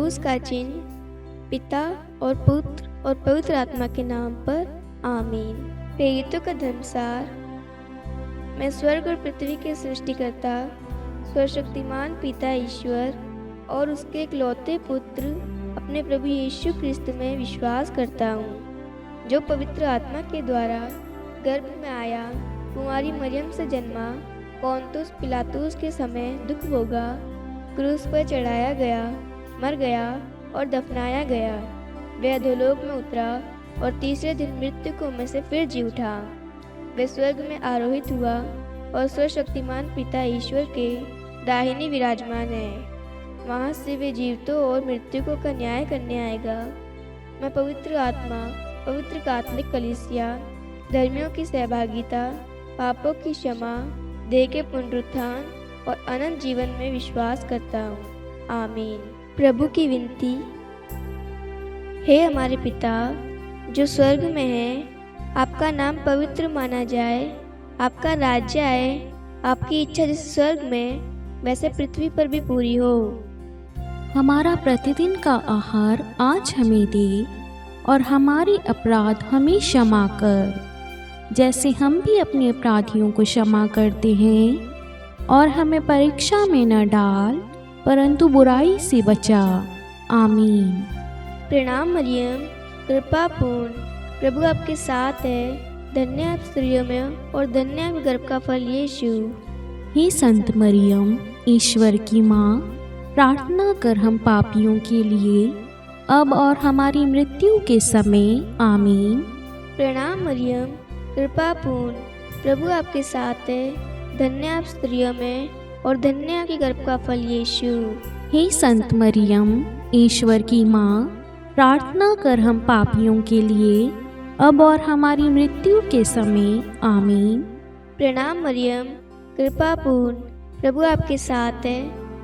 क्रूस का चिन्ह पिता और पुत्र और पवित्र आत्मा के नाम पर आमीन। प्रेरितों का धर्मसार। मैं स्वर्ग और पृथ्वी के सृष्टिकर्ता सर्वशक्तिमान पिता ईश्वर और उसके इकलौते पुत्र अपने प्रभु यीशु क्रिस्त में विश्वास करता हूँ, जो पवित्र आत्मा के द्वारा गर्भ में आया, कुंवारी मरियम से जन्मा, पोंतुस पिलातुस के समय दुख भोगा, क्रूस पर चढ़ाया गया, मर गया और दफनाया गया। वह अधोलोक में उतरा और तीसरे दिन मृतकों में से फिर जी उठा। वह स्वर्ग में आरोहित हुआ और सर्वशक्तिमान पिता ईश्वर के दाहिने विराजमान है। वहाँ से वे जीवितों और मृतकों का न्याय करने आएगा। मैं पवित्र आत्मा, पवित्र कात्मिक कलीसिया, धर्मियों की सहभागिता, पापों की क्षमा, देह के पुनरुत्थान और अनंत जीवन में विश्वास करता हूँ। आमीन। प्रभु की विनती। हे हमारे पिता जो स्वर्ग में है, आपका नाम पवित्र माना जाए, आपका राज्य आए, आपकी इच्छा जैसे स्वर्ग में वैसे पृथ्वी पर भी पूरी हो। हमारा प्रतिदिन का आहार आज हमें दे और हमारे अपराध हमें क्षमा कर, जैसे हम भी अपने अपराधियों को क्षमा करते हैं, और हमें परीक्षा में न डाल परंतु बुराई से बचा। आमीन। प्रणाम मरियम, कृपा पूर्ण, प्रभु आपके साथ है। धन्य आप स्त्रियों में और धन्य आप गर्भ का फल यीशु। हे संत मरियम, ईश्वर की माँ, प्रार्थना कर हम पापियों के लिए अब और हमारी मृत्यु के समय। आमीन। प्रणाम मरियम, कृपा पूर्ण, प्रभु आपके साथ है। धन्य आप स्त्रियों में और धन्य आपके गर्भ का फल यीशु। हे संत मरियम, ईश्वर की माँ, प्रार्थना कर हम पापियों के लिए अब और हमारी मृत्यु के समय। आमीन। प्रणाम मरियम, कृपा पूर्ण, प्रभु आपके साथ है।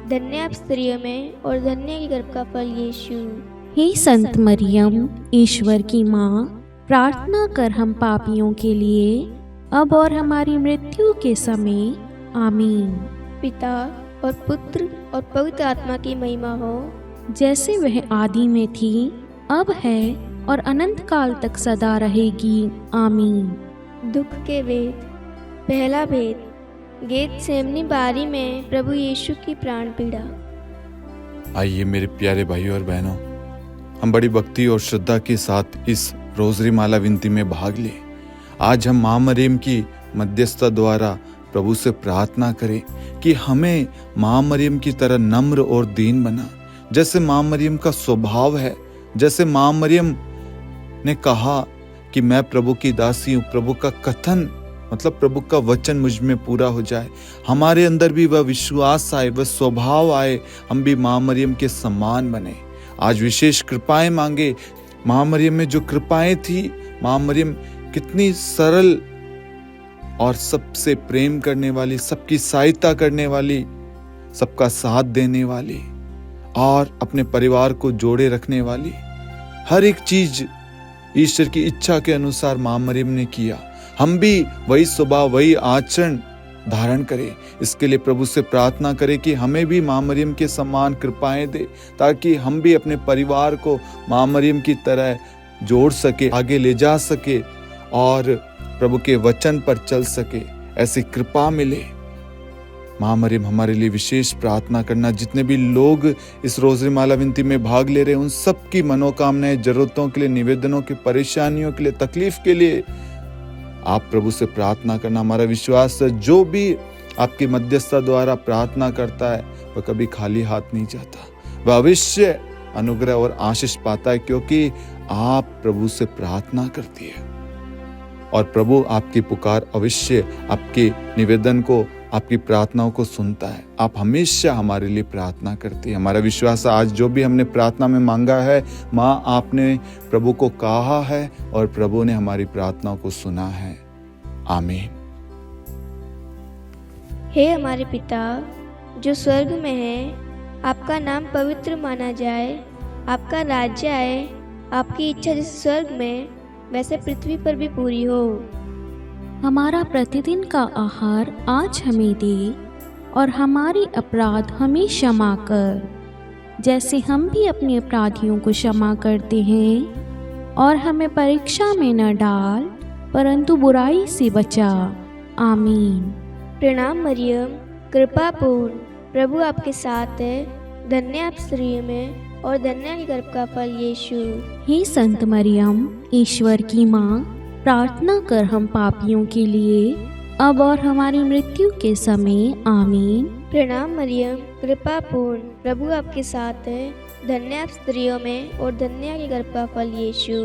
धन्य आप स्त्रियों में और धन्य के गर्भ का फल यीशु। हे संत मरियम, ईश्वर की माँ, प्रार्थना कर हम पापियों के लिए अब और हमारी मृत्यु के समय। आमीन। पिता और पुत्र और पवित्र आत्मा की महिमा हो, जैसे वह आदि में थी, अब है और अनंत काल तक सदा रहेगी। आमीन। दुख के वेद। पहला भेद। गेतसेमनी बारी में प्रभु यीशु की प्राण पीड़ा। आइए मेरे प्यारे भाइयों और बहनों, हम बड़ी भक्ति और श्रद्धा के साथ इस रोजरी माला विनती में भाग लें। आज हम माँ मरियम की मध्यस्थता द्वारा प्रभु से प्रार्थना करें कि हमें माँ मरियम की तरह नम्र और दीन बना, जैसे माँ मरियम का स्वभाव है। जैसे माँ मरियम ने कहा कि मैं प्रभु की दासी हूँ, प्रभु का कथन मतलब प्रभु का वचन मुझ में पूरा हो जाए, हमारे अंदर भी वह विश्वास आए, वह स्वभाव आए, हम भी माँ मरियम के समान बने। आज विशेष कृपाएं मांगे। माँ मरियम में जो कृपाएं थी, माँ मरियम कितनी सरल और सबसे प्रेम करने वाली, सबकी सहायता करने वाली, सबका साथ देने वाली और अपने परिवार को जोड़े रखने वाली, हर एक चीज ईश्वर की इच्छा के अनुसार माँ मरियम ने किया। हम भी वही स्वभाव, वही आचरण धारण करें। इसके लिए प्रभु से प्रार्थना करें कि हमें भी माँ मरियम के समान कृपाएं दे, ताकि हम भी अपने परिवार को माँ मरियम की तरह जोड़ सके, आगे ले जा सके और प्रभु के वचन पर चल सके, ऐसी कृपा मिले। माँ मरियम हमारे लिए विशेष प्रार्थना करना। जितने भी लोग इस रोजरी माला विनती में भाग ले रहे हैं, उन सब की मनोकामनाएं, जरूरतों के लिए, निवेदनों की, परेशानियों के लिए, तकलीफ के लिए आप प्रभु से प्रार्थना करना। हमारा विश्वास है जो भी आपकी मध्यस्थता द्वारा प्रार्थना करता है वह कभी खाली हाथ नहीं जाता, वह अवश्य अनुग्रह और आशीष पाता है, क्योंकि आप प्रभु से प्रार्थना करती है और प्रभु आपकी पुकार अवश्य, आपके निवेदन को, आपकी प्रार्थनाओं को सुनता है। आप हमेशा हमारे लिए प्रार्थना करती है। हमारा विश्वास आज जो भी हमने प्रार्थना में मांगा है, माँ आपने प्रभु को कहा है और प्रभु ने हमारी प्रार्थनाओं को सुना है। आमीन। हे हमारे पिता जो स्वर्ग में है, आपका नाम पवित्र माना जाए, आपका राज्य आए, आपकी इच्छा जैसे स्वर्ग में वैसे पृथ्वी पर भी पूरी हो। हमारा प्रतिदिन का आहार आज हमें दे और हमारे अपराध हमें क्षमा कर, जैसे हम भी अपने अपराधियों को क्षमा करते हैं, और हमें परीक्षा में न डाल, परंतु बुराई से बचा। आमीन। प्रणाम मरियम, कृपा पूर्ण, प्रभु आपके साथ है। धन्य आप स्त्रियों में और धन्य है गर्भ का फल यीशु। हे संत मरियम, ईश्वर की माँ, प्रार्थना कर हम पापियों के लिए, अब और हमारी मृत्यु के समय। आमीन। प्रणाम मरियम, कृपा पूर्ण, प्रभु आपके साथ है। धन्य आप स्त्रियों में और धन्य है गर्भ का फल यीशु।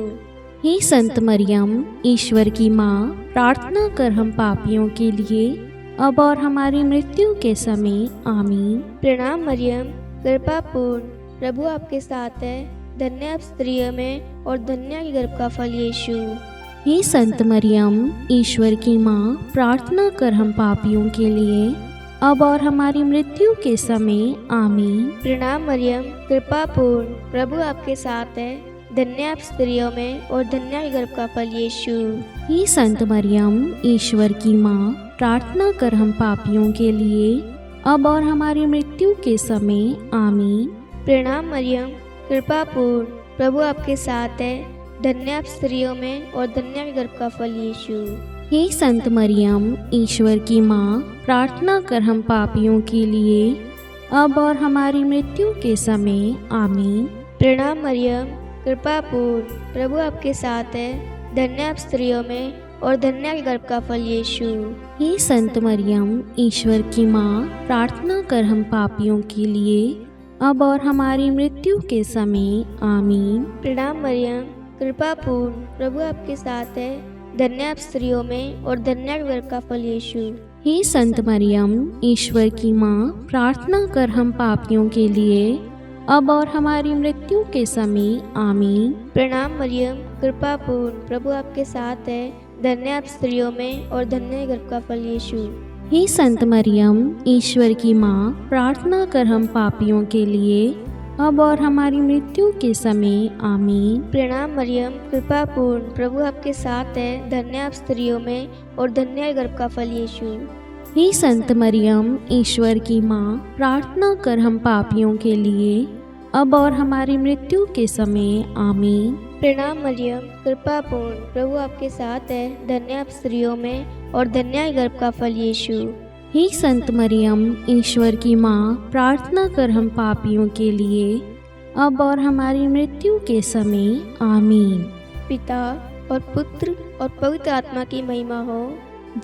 हे संत मरियम, ईश्वर की माँ, प्रार्थना कर हम पापियों के लिए, अब और हमारी मृत्यु के समय। आमीन। प्रणाम मरियम, कृपा पूर्ण, प्रभु आपके साथ है। धन्य आप स्त्रियों में और धन्य है गर्भ का फल यीशु। हे संत मरियम, ईश्वर की माँ, प्रार्थना कर हम पापियों के लिए, अब और हमारी मृत्यु के समय। आमीन। प्रणाम मरियम, कृपा पूर्ण, प्रभु आपके साथ है। धन्य आप स्त्रियों में और धन्य है गर्भ का फल यीशु। हे संत मरियम, ईश्वर की माँ, प्रार्थना कर हम पापियों के लिए, अब और हमारी मृत्यु के समय। आमीन। प्रणाम मरियम, कृपा पूर्ण, प्रभु आपके साथ है। धन्य आप स्त्रियों में और धन्य है गर्भ का फल यीशु। हे संत मरियम, ईश्वर की माँ, प्रार्थना कर हम पापियों के लिए, अब और हमारी मृत्यु के समय। आमीन। प्रणाम मरियम, कृपा पूर्ण, प्रभु आपके साथ है। धन्य आप स्त्रियों में और धन्य है गर्भ का फल यीशु। हे संत मरियम, ईश्वर की माँ, प्रार्थना कर हम पापियों के लिए, अब और हमारी मृत्यु के समय। आमीन। प्रणाम मरियम, कृपा पूर्ण, प्रभु आपके साथ है। धन्य आप स्त्रियों में और धन्य है गर्भ का फल यीशु। हे संत मरियम, ईश्वर की माँ, प्रार्थना कर हम पापियों के लिए, अब और हमारी मृत्यु के समय। आमीन। प्रणाम मरियम, कृपा पूर्ण, प्रभु आपके साथ है। धन्य आप स्त्रियों में और धन्य है गर्भ का फल यीशु। हे संत मरियम, ईश्वर की माँ, प्रार्थना कर हम पापियों के लिए, अब और हमारी मृत्यु के समय। आमीन। प्रणाम मरियम, कृपा पूर्ण, प्रभु आपके साथ है। धन्य आप स्त्रियों में और धन्य है गर्भ का फल यीशु। हे संत मरियम, ईश्वर की माँ, प्रार्थना कर हम पापियों के लिए, अब और हमारी मृत्यु के समय। आमीन। प्रणाम मरियम, कृपा पूर्ण, प्रभु आपके साथ है। धन्य आप स्त्रियों में और धन्य है गर्भ का फल यीशु। हे संत मरियम, ईश्वर की माँ, प्रार्थना कर हम पापियों के लिए, अब और हमारी मृत्यु के समय। आमीन। पिता और पुत्र और पवित्र आत्मा की महिमा हो,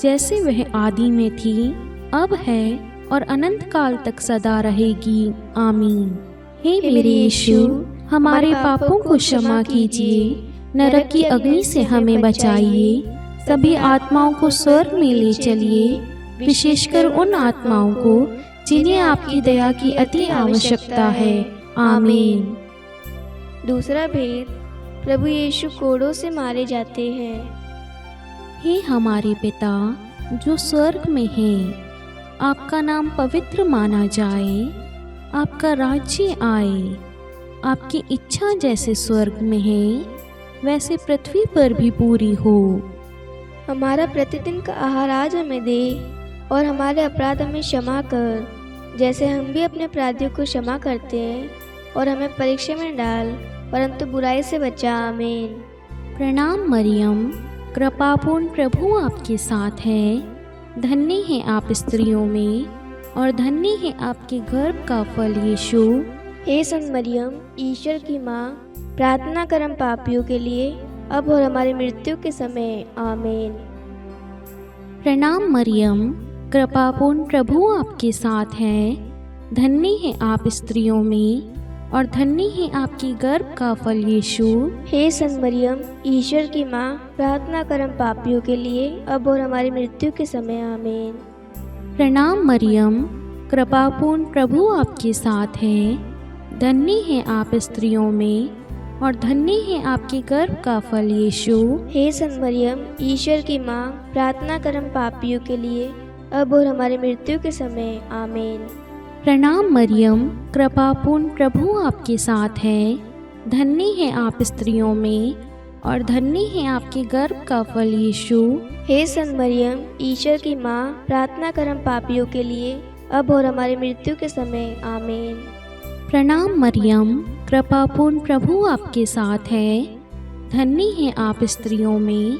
जैसे वह आदि में थी, अब है और अनंत काल तक सदा रहेगी। आमीन। हे मेरे यीशु, हमारे पापों को क्षमा कीजिए, नरक की अग्नि से हमें बचाइए, सभी आत्माओं को स्वर्ग में ले चलिए, विशेषकर उन आत्माओं को जिन्हें आपकी दया की अति आवश्यकता है। आमीन। दूसरा भेद, प्रभु यीशु कोड़ों से मारे जाते हैं। हे हमारे पिता जो स्वर्ग में है, आपका नाम पवित्र माना जाए, आपका राज्य आए, आपकी इच्छा जैसे स्वर्ग में है वैसे पृथ्वी पर भी पूरी हो। हमारा प्रतिदिन का आहार आज हमें दे, और हमारे अपराध हमें क्षमा कर, जैसे हम भी अपने अपराधियों को क्षमा करते हैं, और हमें परीक्षा में डाल, परंतु बुराई से बचा। आमीन। प्रणाम मरियम, कृपापूर्ण, प्रभु आपके साथ है। धन्य है आप स्त्रियों में, और धन्य है आपके गर्भ का फल यीशु। हे संत मरियम, ईश्वर की माँ, प्रार्थना कर हम पापियों के लिए, अब और हमारी मृत्यु के समय। आमीन। प्रणाम मरियम, कृपापूर्ण, प्रभु आपके साथ है। धन्य है आप स्त्रियों में, और धन्य है आपकी गर्भ का फल यीशु। हे संत मरियम, ईश्वर की माँ, प्रार्थना कर हम पापियों के लिए, अब और हमारी मृत्यु के समय। आमीन। प्रणाम मरियम, कृपापूर्ण, प्रभु आपके साथ है। धन्य है आप स्त्रियों में, और धन्य है आपके गर्भ का फल यीशु। हे संत मरियम, ईश्वर की माँ, प्रार्थना कर हम पापियों के लिए, अब और हमारी मृत्यु के समय। आमीन। प्रणाम मरियम, कृपापूर्ण, प्रभु आपके साथ है। धन्य है आप स्त्रियों में, और धन्य है आपके गर्भ का फल यीशु। हे संत मरियम, ईश्वर की माँ, प्रार्थना कर हम पापियों के लिए, अब और हमारी मृत्यु के समय। आमीन। प्रणाम मरियम, कृपापूर्ण प्रभु आपके साथ है। धन्य है आप स्त्रियों में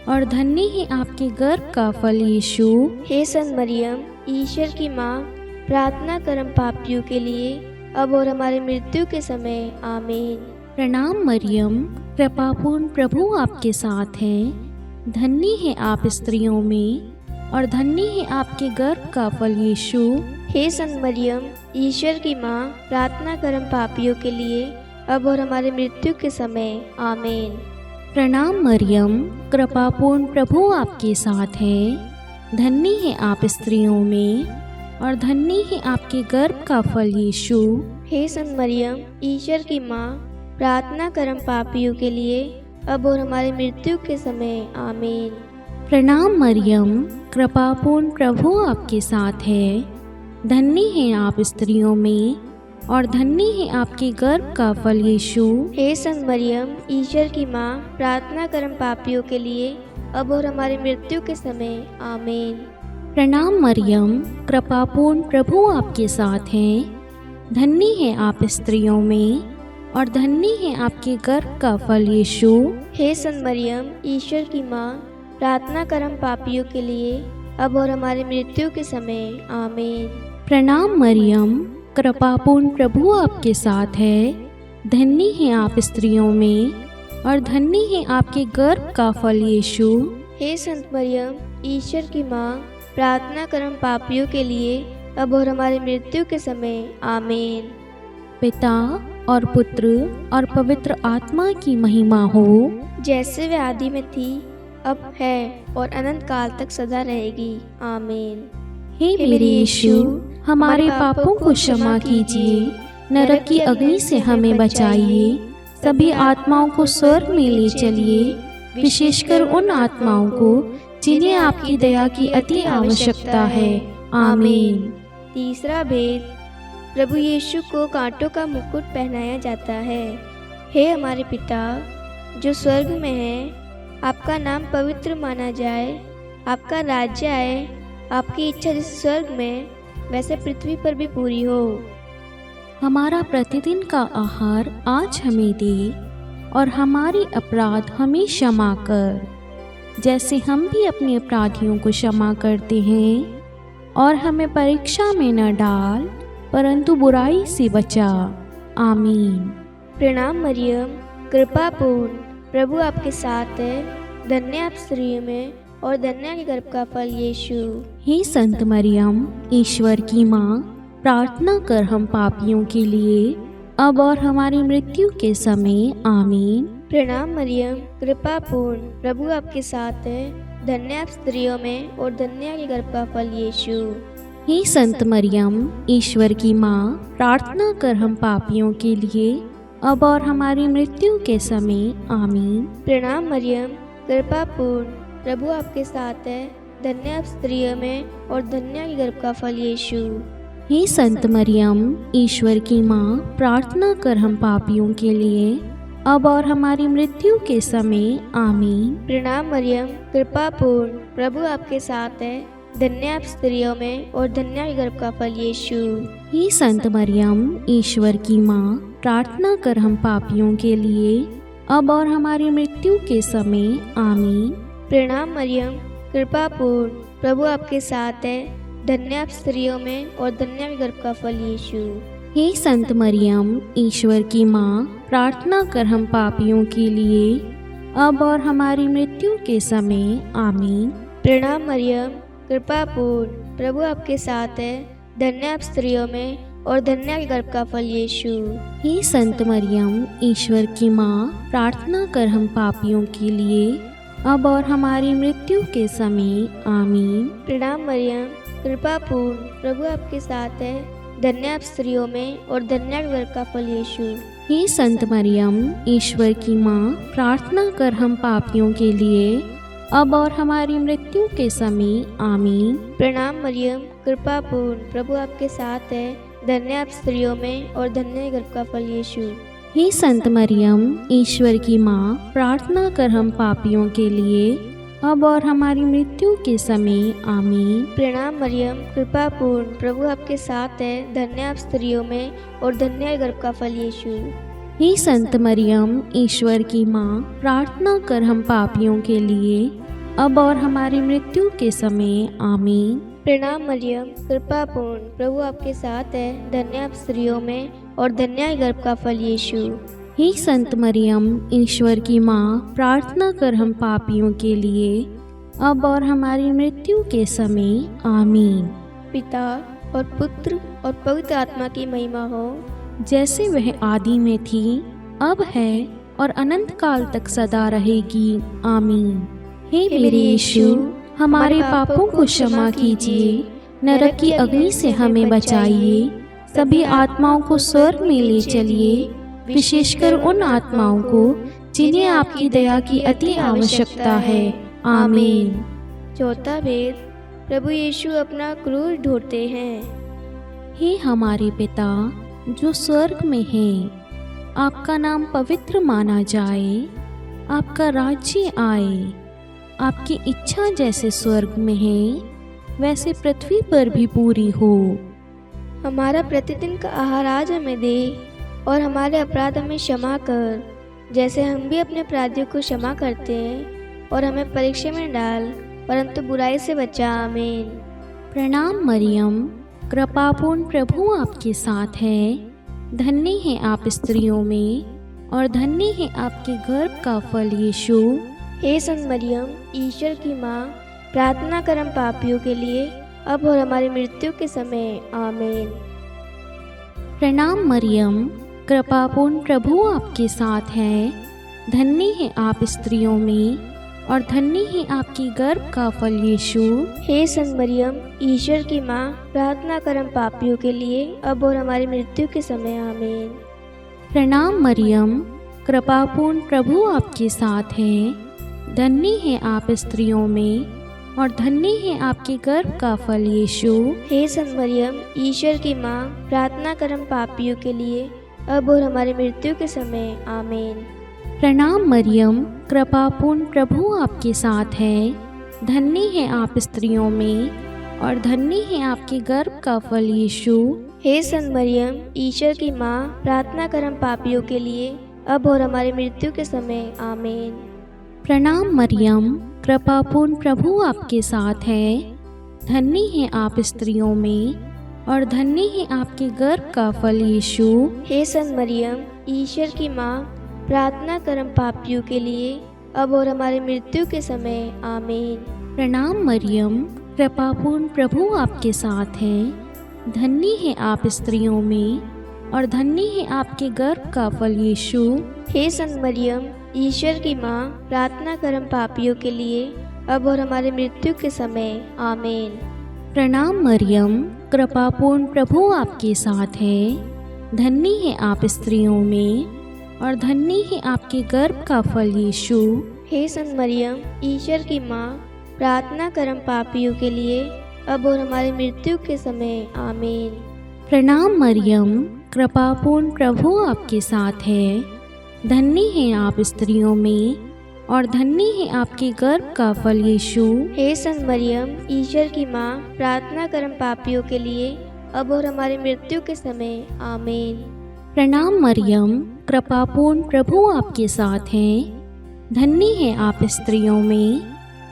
और धन्य है आपके गर्भ का फल यीशु। हे संत मरियम, ईश्वर की माँ, प्रार्थना कर हम पापियों के लिए, अब और हमारे मृत्यु के समय। आमीन। प्रणाम मरियम, कृपापूर्ण प्रभु आपके साथ है। धन्य है आप स्त्रियों में और धन्य है आपके गर्भ का फल यीशु। हे संत मरियम, ईश्वर की माँ, प्रार्थना कर हम पापियों के लिए, अब और हमारे मृत्यु के समय। आमीन। प्रणाम मरियम, कृपापूर्ण प्रभु आपके साथ है। धन्य है आप स्त्रियों में और धन्य है आपके गर्भ का फल यीशु। हे संत मरियम, ईश्वर की माँ, प्रार्थना कर हम पापियों के लिए, अब और हमारे मृत्यु के समय। आमीन। प्रणाम मरियम, कृपापूर्ण प्रभु आपके साथ है। धन्य है आप स्त्रियों में और धन्य है आपके गर्भ का फल यीशु। हे संत मरियम, ईश्वर की माँ, प्रार्थना कर हम पापियों के लिए, अब और हमारे मृत्यु के समय। आमीन। प्रणाम मरियम, कृपापूर्ण प्रभु आपके साथ है। धन्य है आप स्त्रियों में और धन्य है आपके गर्भ का फल यीशु। हे संत मरियम, ईश्वर की माँ, प्रार्थना कर हम पापियों के लिए, अब और हमारे मृत्यु के समय। आमीन। प्रणाम मरियम, कृपापूर्ण प्रभु आपके साथ है। धन्य है आप स्त्रियों में और धन्य है आपके गर्भ का फल यीशु। हे संत मरियम, ईश्वर की माँ, प्रार्थना कर हम पापियों के लिए, अब और हमारे मृत्यु के समय। आमीन। पिता और पुत्र और पवित्र आत्मा की महिमा हो, जैसे वे आदि में थी, अब है और अनंत काल तक सदा रहेगी। आमीन। हे मेरे यीशु, हमारे पापों को क्षमा कीजिए, नरक की अग्नि से हमें बचाइए, सभी आत्माओं को स्वर्ग में ले चलिए, विशेषकर उन आत्माओं को जिन्हें आपकी दया की अति आवश्यकता है। आमीन। तीसरा भेद, प्रभु यीशु को कांटों का मुकुट पहनाया जाता है। हे हमारे पिता जो स्वर्ग में है, आपका नाम पवित्र माना जाए, आपका राज्य आए, आपकी इच्छा जैसे स्वर्ग में वैसे पृथ्वी पर भी पूरी हो। हमारा प्रतिदिन का आहार आज हमें दे और हमारे अपराध हमें क्षमा कर, जैसे हम भी अपने अपराधियों को क्षमा करते हैं, और हमें परीक्षा में न डाल परंतु बुराई से बचा। आमीन। प्रणाम मरियम, कृपापूर्ण प्रभु आपके साथ है। धन्य आप स्त्रियों में और धन्य के गर्भ का फल यीशु। हे संत मरियम, ईश्वर की माँ, प्रार्थना कर हम पापियों के लिए, अब और हमारी मृत्यु के समय। आमीन। प्रणाम मरियम, कृपापूर्ण प्रभु आपके साथ है। धन्य आप स्त्रियों में और धन्य के गर्भ का फल यीशु। हे संत मरियम, ईश्वर की माँ, प्रार्थना कर हम पापियों के लिए, अब और हमारी मृत्यु के समय। आमीन। प्रणाम मरियम, कृपापूर्ण प्रभु आपके साथ है। धन्य आप स्त्रियों में और धन्य के गर्भ का फल यीशु। हे संत मरियम, ईश्वर की माँ, प्रार्थना कर हम पापियों के लिए, अब और हमारी मृत्यु के समय। आमीन। प्रणाम मरियम, कृपापूर्ण प्रभु आपके साथ है। धन्य आप स्त्रियों में और धन्य के गर्भ का फल यीशु। हे संत मरियम, ईश्वर की माँ, प्रार्थना कर हम पापियों के लिए, अब और हमारी मृत्यु के समय। आमीन। प्रणाम मरियम, कृपापूर्ण प्रभु आपके साथ है। धन्य आप स्त्रियों में और धन्य के गर्भ का फल यीशु। हे संत मरियम, ईश्वर की माँ, प्रार्थना कर हम पापियों के लिए, अब और हमारी मृत्यु के समय। आमीन। प्रणाम मरियम, कृपापूर्ण प्रभु आपके साथ है। धन्य आप स्त्रियों में और धन्य के गर्भ का फल यीशु। हे संत मरियम, ईश्वर की माँ, प्रार्थना कर हम पापियों के लिए, अब और हमारी मृत्यु के समय। आमीन। प्रणाम मरियम, कृपापूर्ण प्रभु आपके साथ है। धन्य आप स्त्रियों में और धन्य के गर्भ का फल यीशु। हे संत मरियम, ईश्वर की माँ, प्रार्थना कर हम पापियों के लिए, अब और हमारी मृत्यु के समय। आमीन। प्रणाम मरियम, कृपापूर्ण प्रभु आपके साथ है। धन्य आप स्त्रियों में और धन्य के गर्भ का फल यीशु। हे संत मरियम, ईश्वर की माँ, प्रार्थना कर हम पापियों के लिए, अब और हमारी मृत्यु के समय आमीन। प्रणाम मरियम, कृपा पूर्ण, प्रभु आपके साथ है, धन्य आप स्त्रियों में और धन्य है गर्भ का फल यीशु। हे संत मरियम, ईश्वर की माँ, प्रार्थना कर हम पापियों के लिए, अब और हमारी मृत्यु के समय आमीन। प्रणाम मरियम, कृपा पूर्ण, प्रभु आपके साथ है, धन्य आप स्त्रियों में और धन्य है गर्भ का फल यीशु। हे संत मरियम, ईश्वर की माँ, प्रार्थना कर हम पापियों के लिए, अब और हमारी मृत्यु के समय आमीन। पिता और पुत्र और पवित्र आत्मा की महिमा हो, जैसे वह आदि में थी, अब है और अनंत काल तक सदा रहेगी आमीन। हे मेरे यीशु, हमारे पापों को क्षमा कीजिए, नरक की अग्नि से हमें बचाइए, सभी आत्माओं को स्वर्ग में ले चलिए, विशेषकर उन आत्माओं को जिन्हें आपकी दया की अति आवश्यकता है आमीन। चौथा भेद, प्रभु यीशु अपना क्रूस ढोते हैं। हे हमारे पिता जो स्वर्ग में है, आपका नाम पवित्र माना जाए, आपका राज्य आए, आपकी इच्छा जैसे स्वर्ग में है वैसे पृथ्वी पर भी पूरी हो। हमारा प्रतिदिन का आहार आज हमें दे और हमारे अपराध हमें क्षमा कर, जैसे हम भी अपने अपराधियों को क्षमा करते हैं, और हमें परीक्षा में डाल परंतु बुराई से बचा आमीन। प्रणाम मरियम, कृपापूर्ण, प्रभु आपके साथ है, धन्य है आप स्त्रियों में और धन्य है आपके गर्भ का फल यीशु। हे संत मरियम, ईश्वर की माँ, प्रार्थना कर हम पापियों के लिए, अब और हमारी मृत्यु के समय आमीन। प्रणाम मरियम, कृपापूर्ण, प्रभु आपके साथ है, धन्य है आप स्त्रियों में और धन्य है आपकी गर्भ का फल यीशु। हे संत मरियम, ईश्वर की माँ, प्रार्थना कर हम पापियों के लिए, अब और हमारी मृत्यु के समय आमीन। प्रणाम मरियम, कृपापूर्ण, प्रभु आपके साथ है, धन्य है आप स्त्रियों में और धन्य है आपके गर्भ का फल यीशु। हे संत मरियम, ईश्वर की माँ, प्रार्थना कर हम पापियों के लिए, अब और हमारी मृत्यु के समय आमीन। प्रणाम मरियम, कृपापूर्ण, प्रभु आपके साथ है, धन्य है आप स्त्रियों में और धन्य है आपके गर्भ का फल यीशु। हे संत मरियम, ईश्वर की माँ, प्रार्थना कर हम पापियों के लिए, अब और हमारी मृत्यु के समय आमीन। प्रणाम मरियम, कृपापूर्ण, प्रभु आपके साथ है, धन्य है आप स्त्रियों में और धन्य है आपके गर्भ का फल यीशु। हे संत मरियम, ईश्वर की माँ, प्रार्थना कर हम पापियों के लिए, अब और हमारी मृत्यु के समय आमीन। प्रणाम मरियम, कृपापूर्ण, प्रभु आपके साथ है, धन्य है आप स्त्रियों में और धन्य है आपके गर्भ का फल यीशु। हे संत मरियम, ईश्वर की माँ, प्रार्थना कर हम पापियों के लिए, अब और हमारी मृत्यु के समय आमीन। प्रणाम मरियम, कृपापूर्ण, प्रभु आपके साथ है, धन्य है आप स्त्रियों में और धन्य है आपके गर्भ का फल यीशु। हे संत मरियम, ईश्वर की माँ, प्रार्थना कर हम पापियों के लिए, अब और हमारी मृत्यु के समय आमीन। प्रणाम मरियम, कृपापूर्ण, प्रभु आपके साथ है, धन्य है आप स्त्रियों में और धन्य है आपके गर्भ का फल यीशु। हे संत मरियम, ईश्वर की माँ, प्रार्थना कर हम पापियों के लिए, अब और हमारी मृत्यु के समय आमीन। प्रणाम मरियम, कृपापूर्ण, प्रभु आपके साथ है, धन्य है आप स्त्रियों में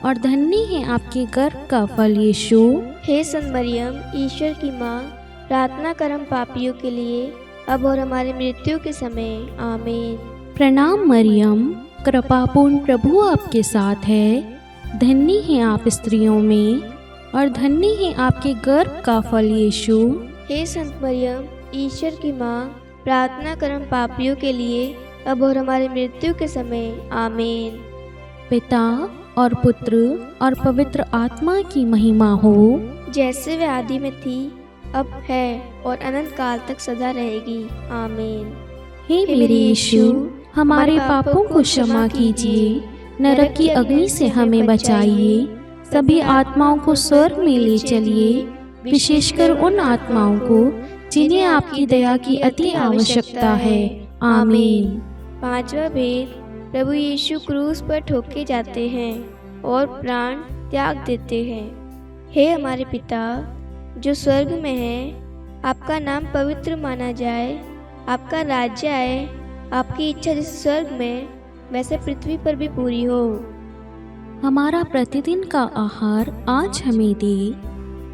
और धन्य है आपके गर्भ का फल यीशु। हे संत मरियम, ईश्वर की माँ, प्रार्थना कर हम पापियों के लिए, अब और हमारी मृत्यु के समय आमीन। प्रणाम मरियम, कृपापूर्ण, प्रभु आपके साथ है, धन्य है आप स्त्रियों में और धन्य है आपके गर्भ का फल यीशु। हे संत मरियम, ईश्वर की माँ, प्रार्थना कर हम पापियों के लिए, अब और हमारी मृत्यु के समय आमीन। पिता और पुत्र और पवित्र आत्मा की महिमा हो, जैसे वे आदि में थी, अब है और अनंत काल तक सदा रहेगी आमीन। हे मेरे यीशु, हमारे पापों को क्षमा कीजिए, नरक की अग्नि से हमें बचाइए, सभी आत्माओं को स्वर्ग में ले चलिए, विशेषकर उन आत्माओं को जिन्हें आपकी दया की अति आवश्यकता है आमीन। पांचवा भेद, प्रभु यीशु क्रूस पर ठोके जाते हैं। और प्राण त्याग देते हैं। हे हमारे पिता जो स्वर्ग में है, आपका नाम पवित्र माना जाए, आपका राज्य आए, आपकी इच्छा जैसे स्वर्ग में वैसे पृथ्वी पर भी पूरी हो। हमारा प्रतिदिन का आहार आज हमें दे,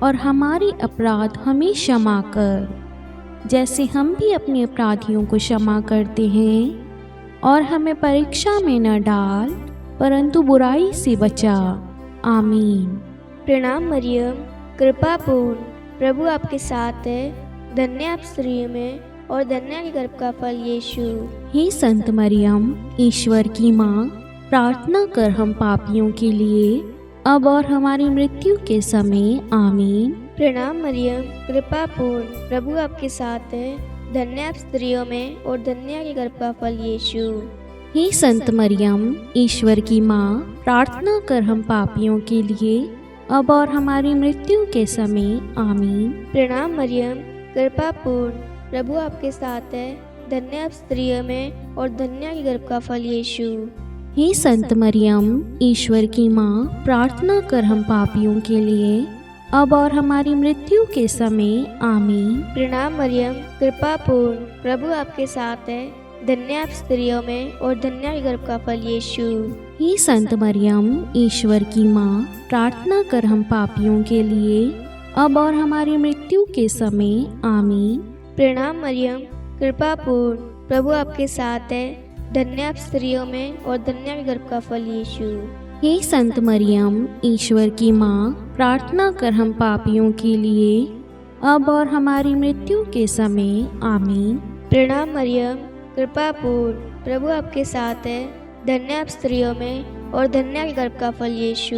और हमारे अपराध हमें क्षमा कर, जैसे हम भी अपने अपराधियों को क्षमा करते हैं। और हमें परीक्षा में न डाल, परंतु बुराई से बचा। आमीन। प्रणाम मरियम, कृपा पूर्ण, प्रभु आपके साथ है। धन्य आप स्त्रियों में और धन्य के गर्भ का फल यीशु। हे संत मरियम, ईश्वर की माँ, प्रार्थना कर हम पापियों के लिए, अब और हमारी मृत्यु के समय। आमीन। प्रणाम मरियम, कृपा पूर्ण, प्रभु आपके साथ है। धन्य आप स्त्रियों में और धन्य के गर्भ का फल यीशु। हे संत मरियम, ईश्वर की माँ, प्रार्थना कर हम पापियों के लिए, अब और हमारी मृत्यु के समय। आमीन। प्रणाम मरियम, कृपा पूर्ण, प्रभु आपके साथ है। धन्य आप स्त्रियों में और धन्य के गर्भ का फल यीशु। हे संत मरियम, ईश्वर की माँ, प्रार्थना कर हम पापियों के लिए, अब और हमारी मृत्यु के समय। आमीन। प्रणाम मरियम, कृपा पूर्ण, प्रभु आपके साथ है। धन्य आप स्त्रियों में और धन्य के गर्भ का फल यीशु। हे संत मरियम, ईश्वर की माँ, प्रार्थना कर हम पापियों के लिए, अब और हमारी मृत्यु के समय। आमीन। प्रणाम मरियम, कृपा पूर्ण, प्रभु आपके साथ है। धन्य आप स्त्रियों में और धन्य के गर्भ का फल यीशु। हे संत मरियम, ईश्वर की माँ, प्रार्थना कर हम पापियों के लिए, अब और हमारी मृत्यु के समय। आमीन। प्रणाम मरियम, कृपा पूर्ण, प्रभु आपके साथ है। धन्य आप स्त्रियों में और धन्य के गर्भ का फल यीशु।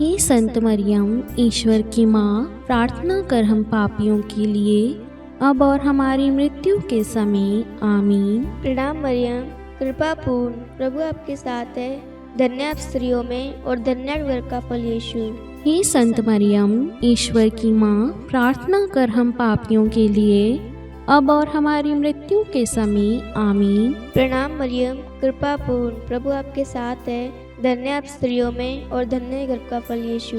हे संत मरियम, ईश्वर की माँ, प्रार्थना कर हम पापियों के लिए, अब और हमारी मृत्यु के समय। आमीन। प्रणाम मरियम, कृपा पूर्ण, प्रभु आपके साथ है। धन्य आप स्त्रियों में और धन्य के गर्भ का फल यीशु। हे संत मरियम, ईश्वर की माँ, प्रार्थना कर हम पापियों के लिए, अब और हमारी मृत्यु के समय। आमीन। प्रणाम मरियम, कृपा पूर्ण, प्रभु आपके साथ है। धन्य आप स्त्रियों में और धन्य के गर्भ का फल यीशु।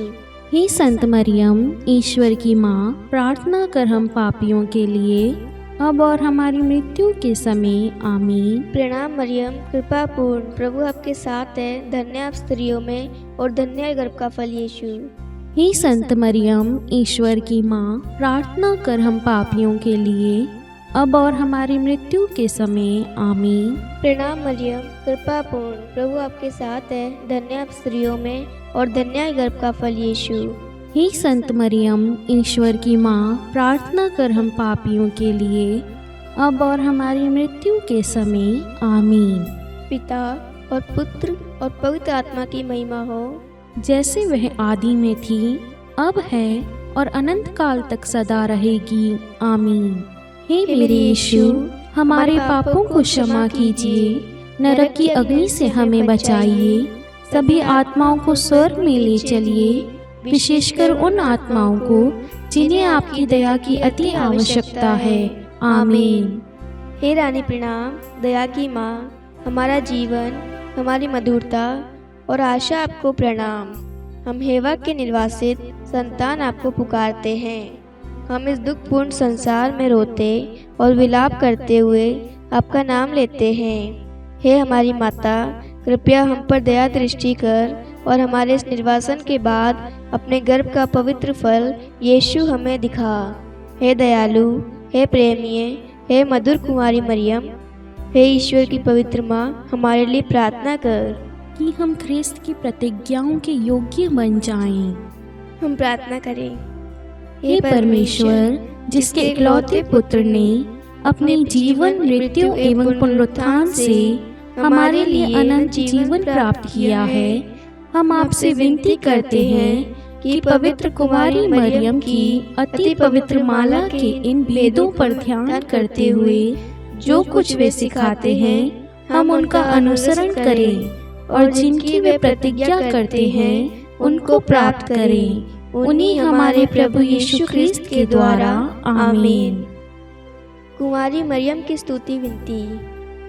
हे संत मरियम, ईश्वर की माँ, प्रार्थना कर हम पापियों के लिए, अब और हमारी मृत्यु के समय। आमीन। प्रणाम मरियम, कृपा पूर्ण, प्रभु आपके साथ है। धन्य आप स्त्रियों में और धन्य के गर्भ का फल यीशु। हे संत मरियम, ईश्वर की माँ, प्रार्थना कर हम पापियों के लिए, अब और हमारी मृत्यु के समय। आमीन। प्रणाम मरियम, कृपा पूर्ण, प्रभु आपके साथ है। धन्य आप स्त्रियों में और धन्य के गर्भ का फल यीशु। हे संत मरियम, ईश्वर की माँ, प्रार्थना कर हम पापियों के लिए, अब और हमारी मृत्यु के समय। आमीन। पिता और पुत्र और पवित्र आत्मा की महिमा हो, जैसे वह आदि में थी, अब है और अनंत काल तक सदा रहेगी। आमीन। हे मेरे यीशु, हमारे पापों को क्षमा कीजिए, नरक की अग्नि से हमें बचाइए, सभी आत्माओं को स्वर्ग में ले चलिए, विशेषकर उन आत्माओं को जिन्हें आपकी दया की अति आवश्यकता है। आमीन। हे रानी प्रणाम, दया की माँ, हमारा जीवन, हमारी मधुरता और आशा आपको प्रणाम। हम हेवा के निर्वासित संतान आपको पुकारते हैं। हम इस दुखपूर्ण संसार में रोते और विलाप करते हुए आपका नाम लेते हैं। हे हमारी माता, कृपया हम पर दया दृष्टि कर और हमारे इस निर्वासन के बाद अपने गर्भ का पवित्र फल यीशु हमें दिखा। हे दयालु, हे प्रेमीय, हे मधुर कुमारी मरियम, हे ईश्वर की पवित्र माँ, हमारे लिए प्रार्थना कर कि हम ख्रिस्त की प्रतिज्ञाओं के योग्य बन जाएं। हम प्रार्थना करें। हे परमेश्वर, जिसके इकलौते पुत्र ने अपने जीवन, मृत्यु एवं पुनरुत्थान से हमारे लिए अनंत जीवन प्राप्त किया है, हम आपसे विनती करते हैं कि पवित्र कुमारी मरियम की अति पवित्र माला के इन भेदों पर ध्यान करते हुए जो कुछ वे सिखाते हैं, हम उनका अनुसरण करें और जिनकी वे प्रतिज्ञा करते हैं उनको प्राप्त करें। उन्हीं हमारे प्रभु यीशु ख्रिस्त के द्वारा। आमीन। कुमारी मरियम की स्तुति विनती।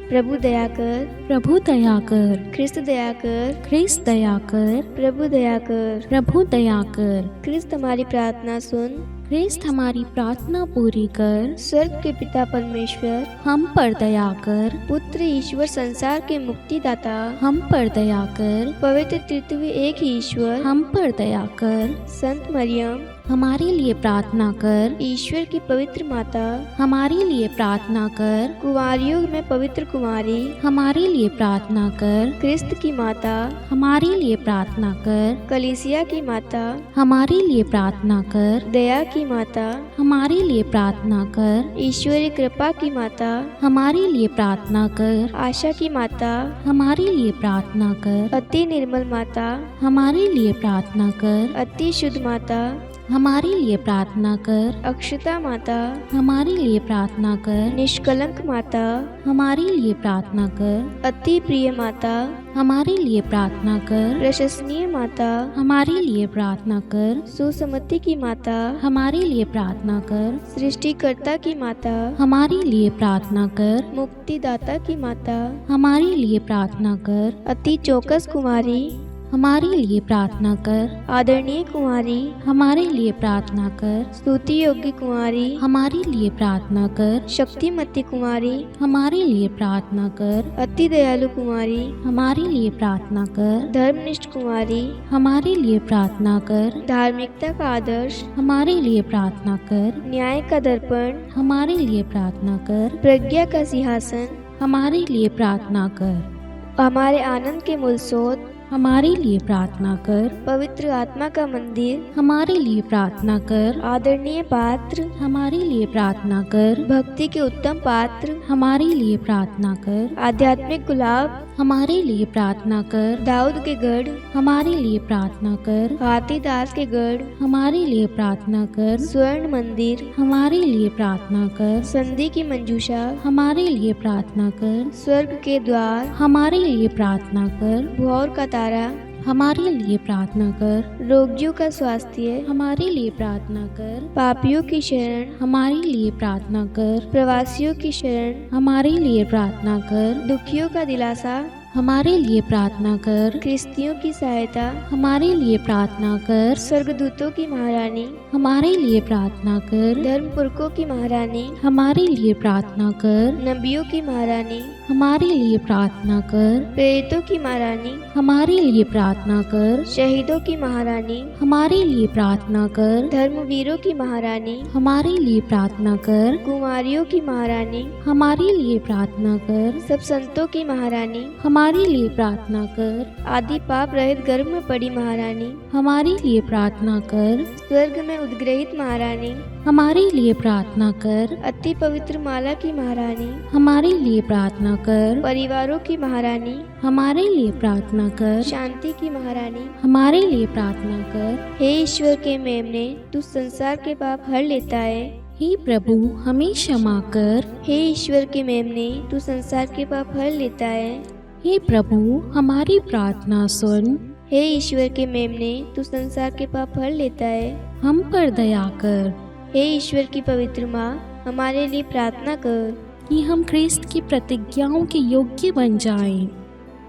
प्रभु दया कर, प्रभु दया कर, ख्रिस्त दया कर, ख्रिस्त दया कर, प्रभु दया कर। प्रभु दया कर, ख्रिस्त हमारी प्रार्थना सुन, ख्रिस्त हमारी प्रार्थना पूरी कर, स्वर्ग के पिता परमेश्वर, हम पर दया कर, पुत्र ईश्वर संसार के मुक्तिदाता, हम पर दया कर, पवित्र तृतीय एक ही ईश्वर, हम पर दया कर, संत मरियम, हमारे लिए प्रार्थना कर, ईश्वर की पवित्र माता, हमारे लिए प्रार्थना कर, कुंवारियों में पवित्र कुमारी, हमारे लिए प्रार्थना कर, ख्रिस्त की माता, हमारे लिए प्रार्थना कर, कलीसिया की माता, हमारे लिए प्रार्थना कर, दया की माता, हमारे लिए प्रार्थना कर, ईश्वरीय कृपा की माता, हमारे लिए प्रार्थना कर, आशा की माता, हमारे लिए प्रार्थना कर, अति निर्मल माता, हमारे लिए प्रार्थना कर, अति शुद्ध माता, हमारे लिए प्रार्थना कर, अक्षता माता, हमारे लिए प्रार्थना कर, निष्कलंक माता, हमारे लिए प्रार्थना कर, अति प्रिय माता, हमारे लिए प्रार्थना कर, प्रशंसनीय माता, हमारे लिए प्रार्थना कर, सुसमति की माता, हमारे लिए प्रार्थना कर, सृष्टिकर्ता की माता, हमारे लिए प्रार्थना कर, मुक्तिदाता की माता, हमारे लिए प्रार्थना कर, अति चौकस कुमारी, हमारे लिए प्रार्थना कर, आदरणीय कुमारी, हमारे लिए प्रार्थना कर, स्तुति योग्य कुमारी, हमारे लिए प्रार्थना कर, शक्तिमती कुमारी, हमारे लिए प्रार्थना कर, अति दयालु कुमारी, हमारे लिए प्रार्थना कर, धर्मनिष्ठ कुमारी, हमारे लिए प्रार्थना कर, धार्मिकता का आदर्श, हमारे लिए प्रार्थना कर, न्याय का दर्पण, हमारे लिए प्रार्थना कर, प्रज्ञा का सिंहासन, हमारे लिए प्रार्थना कर, हमारे आनंद के मूल स्रोत, हमारे लिए प्रार्थना कर, पवित्र आत्मा का मंदिर, हमारे लिए प्रार्थना कर, आदरणीय पात्र, हमारे लिए प्रार्थना कर, भक्ति के उत्तम पात्र, हमारे लिए प्रार्थना कर, आध्यात्मिक गुलाब, हमारे लिए प्रार्थना कर, दाऊद के गढ़, हमारे लिए प्रार्थना कर, हाथीदास के गढ़, हमारे लिए प्रार्थना कर, स्वर्ण मंदिर, हमारे लिए प्रार्थना कर, संधि की मंजूषा, हमारे लिए प्रार्थना कर, स्वर्ग के द्वार, हमारे लिए प्रार्थना कर, भोर का तारा, हमारे लिए प्रार्थना कर, रोगियों का स्वास्थ्य, हमारे लिए प्रार्थना कर, पापियों की शरण, हमारे लिए प्रार्थना कर, प्रवासियों की शरण, हमारे लिए प्रार्थना कर, दुखियों का दिलासा, हमारे लिए प्रार्थना कर, ख्रिस्तियों की सहायता, हमारे लिए प्रार्थना कर, स्वर्गदूतों की महारानी, हमारे लिए प्रार्थना कर, धर्मपुरखों की महारानी, हमारे लिए प्रार्थना कर, नबियों की महारानी, हमारे लिए प्रार्थना कर, प्रेरितों की महारानी, हमारे लिए प्रार्थना कर, शहीदों की महारानी, हमारे लिए प्रार्थना कर, धर्मवीरों की महारानी, हमारे लिए प्रार्थना कर, कुमारियों की महारानी, हमारे लिए प्रार्थना कर, सब संतों की महारानी, हमारे लिए प्रार्थना कर, आदि पाप रहित गर्भ में पड़ी महारानी, हमारे लिए प्रार्थना कर, स्वर्ग में उद्ग्रहित महारानी, हमारे लिए प्रार्थना कर, अति पवित्र माला की महारानी, हमारे लिए प्रार्थना कर, परिवारों की महारानी, हमारे लिए प्रार्थना कर, शांति की महारानी, हमारे लिए प्रार्थना कर। हे ईश्वर के मेमने, तू संसार के पाप हर लेता है। हे प्रभु हमें क्षमा कर। हे ईश्वर के मेमने, तू संसार के पाप हर लेता है। हे प्रभु हमारी प्रार्थना सुन। हे ईश्वर के मेमने, तू संसार के पाप हर लेता है। हम पर दया कर हे ईश्वर की पवित्र माँ, हमारे लिए प्रार्थना कर कि हम ख्रिस्त की प्रतिज्ञाओं के योग्य बन जाएं।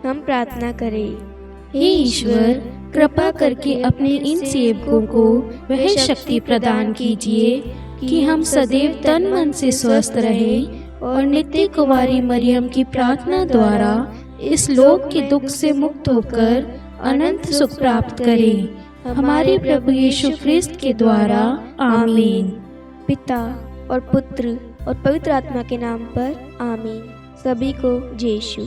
हम प्रार्थना करें। हे ईश्वर कृपा करके अपने इन सेवकों को वह शक्ति प्रदान कीजिए कि हम सदैव तन मन से स्वस्थ रहें और नित्य कुमारी मरियम की प्रार्थना द्वारा इस लोक के दुख से मुक्त होकर अनंत सुख प्राप्त करें। हमारे प्रभु यीशु ख्रिस्त के द्वारा आमीन। पिता और पुत्र और पवित्र आत्मा के नाम पर आमीन। सभी को जय यीशु।